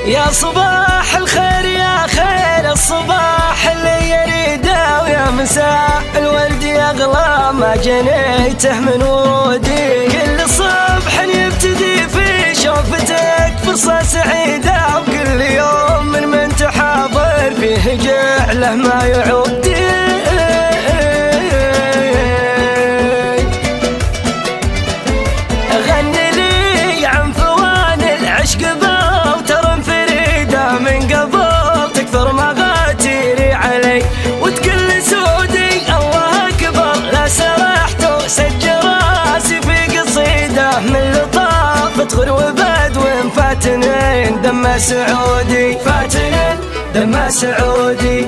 يا صباح الخير يا خير الصباح اللي يريده، ويا مساء الورد يغلى ما جنيته من ورودي. كل صبح يبتدي في شوفتك فرصة سعيدة، وكل يوم من تحاضر فيه جعله ما يعود. غني لي عن فوان العشق بوتر فريدة، من قبل تكثر مغاتيري علي وتقل سودي الله أكبر. لا سرحت وسجل راسي في قصيدة من لطافة غر وبدو فاتنين دم سعودي، فاتنين دم سعودي.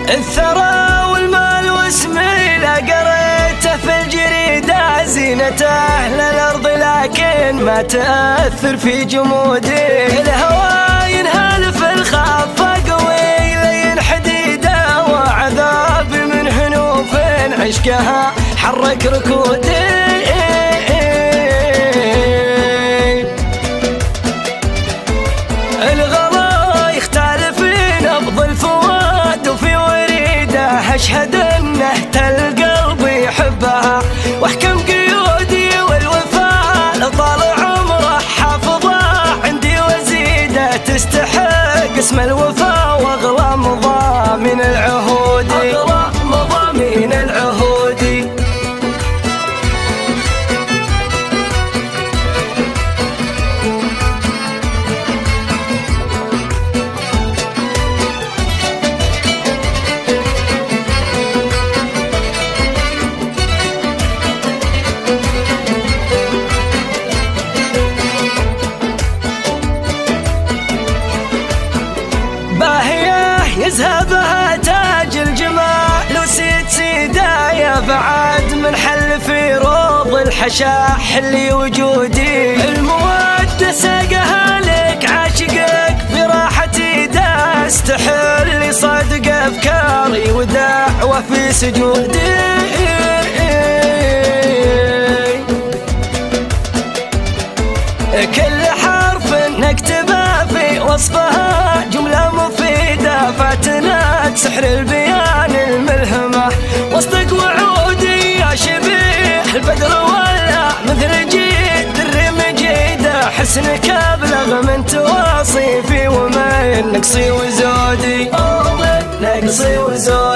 الثرى والمال واسمي لا قريته في الجريدة، زينة أهل الأرض لكن ما تأثر في جمودي. الهوى ينهال في الخافة قوي لين حديدة، وعذابي من هنوف عشقها حرك ركودي. الغلا يختلف في نبض الفؤاد وفي أشهد أنه القلب يحبها، واحكم قيودي والوفاء لطال عمره حافظه عندي وزيده. تستحق اسم الوفاء واغلى مضامين العهود، اغلى مضامين العهود. يذهبها تاج الجمال وسيد سيدايا، بعد من حل في روض الحشاح اللي وجودي. المودة ساقها لك عاشقك في راحتي دا، استحل صادق افكاري ودعوة في سجودي. كل حرف نكتبه في وصفها جملة مفيدة، فاتنات سحر البيان الملهمة واصدق وعودي. يا شبيه البدر ولا مثل جيد الريم جيدة، حسنك أبلغ من تواصيفي ومن نقصي وزودي، نقصي وزودي.